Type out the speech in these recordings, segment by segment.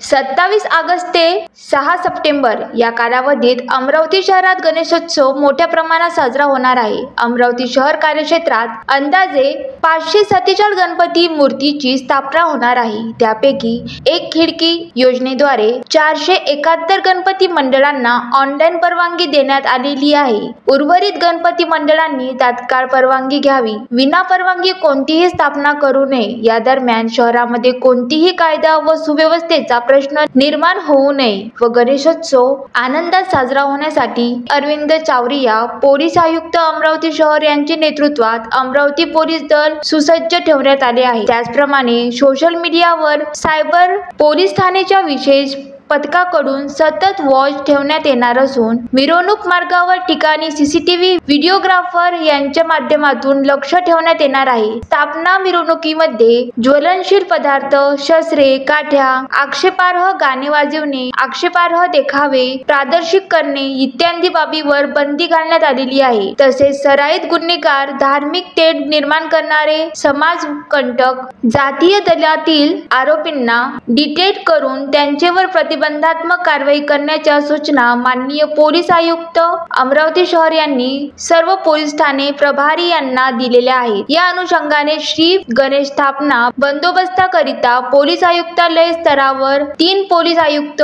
27 August ते 6 September या कालावधीत अमरावती शहरात गणेशोत्सव मोठ्या प्रमाणात साजरा होणार आहे। अमरावती शहर कार्यक्षेत्रात अंदाजे 547 गणपती मूर्तीची स्थापना होणार आहे। त्यापैकी एक खिडकी योजनेद्वारे 471 गणपती मंडळांना ऑनलाईन परवानगी देण्यात आलेली आहे। उर्वरित गणपती मंडळांनी तात्काळ परवानगी घ्यावी, विना परवानगी कोणतीही स्थापना करू नये। या दरम्यान शहरामध्ये कोणतीही कायदा व सुव्यवस्थेचा प्रश्न निर्माण होऊ नये व गणेशोत्सव आनंदात साजरा होण्यासाठी अरविंद चावरिया, पोलीस आयुक्त अमरावती शहर यांच्या नेतृत्वात अमरावती पोलीस दल सुसज्ज ठेवण्यात आले आहे। त्याचप्रमाणे सोशल मीडियावर सायबर पोलीस ठाण्याच्या विशेष पथकाकडून सतत वॉच ठेवण्यात येणार असून मिरवणूक मार्गावर ठिकाणी सीसीटीव्ही व्हिडिओग्राफर यांच्या माध्यमातून लक्ष ठेवण्यात येणार आहे। स्थापना मिरवणुकीमध्ये ज्वलनशील पदार्थ, शस्त्रे, काठ्या, आक्षेपार्ह गाणे वाजवणे, आक्षेपार्ह देखावे प्रदर्शित करणे इत्यादी बाबीवर बंदी घालण्यात आलेली आहे। तसेच सराईत गुन्हेगार, धार्मिक तेढ निर्माण करणारे, समाजकंटक, जातीय दलातील आरोपींना डिटेक्ट करून त्यांच्यावर प्रतिबंधात्मक कारवाई करण्याच्या सूचना माननीय पोलीस आयुक्त अमरावती शहर यांनी सर्व पोलीस ठाणे प्रभारी यांना दिलेल्या आहेत। या अनुषंगाने श्री गणेश स्थापना बंदोबस्ताकरिता पोलीस आयुक्तालय स्तरावर 3 पोलीस आयुक्त,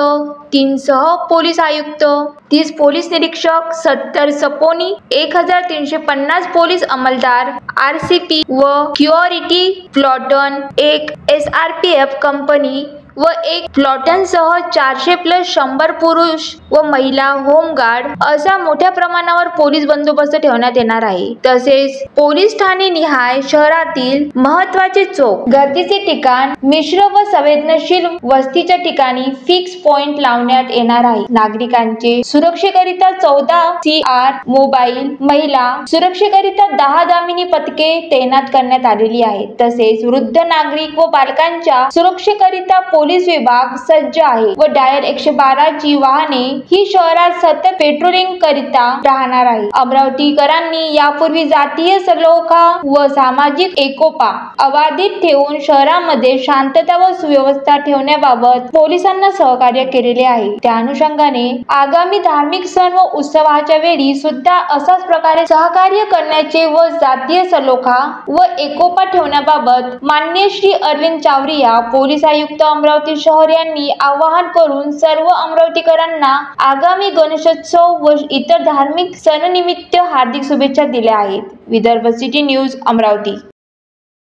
3 सह पोलीस आयुक्त, 30 पोलीस निरीक्षक, 70 सपोनी, 1350 पोलीस अंमलदार, RCP व सिक्युरिटी प्लॉटन, 1 SRPF कंपनी व 1 प्लॉटनसह 400+100 पुरुष व महिला होमगार्ड असा मोठ्या प्रमाणावर पोलीस बंदोबस्त ठेवण्यात येणार आहे। तसेच पोलीस ठाणे निहाय शहरातील महत्त्वाचे चौक, गर्दीचे ठिकाण, मिश्र व संवेदनशील वस्तीच्या ठिकाणी फिक्स पॉइंट लावण्यात येणार आहे। नागरिकांचे सुरक्षेकरिता 14 CR मोबाईल, महिला सुरक्षेकरिता 10 दामिनी पथके तैनात करण्यात आलेली आहेत। तसेच वृद्ध नागरिक व बालकांच्या सुरक्षेकरिता पोलीस विभाग सज्ज आहे व डायल 112 ची वाहने ही शहरात सतत पेट्रोलिंग करिता राहणार आहे। अमरावतीकरांनी यापूर्वी जातीय सलोखा व सामाजिक एकोपा अबाधित ठेवून शहरामध्ये शांतता व सुव्यवस्था ठेवण्याबाबत पोलिसांना सहकार्य केलेले आहे। त्या अनुषंगाने आगामी धार्मिक सण व उत्सवाच्या वेळी सुद्धा असाच प्रकारे सहकार्य करण्याचे व जातीय सलोखा व एकोपा ठेवण्याबाबत माननीय श्री अरविंद चावरिया, पोलीस आयुक्त अमरावती शहर यांनी आवाहन करून सर्व अमरावतीकरांना आगामी गणेशोत्सव व इतर धार्मिक सणानिमित्त हार्दिक शुभेच्छा दिल्या आहेत। Vidarbha city news Amravati.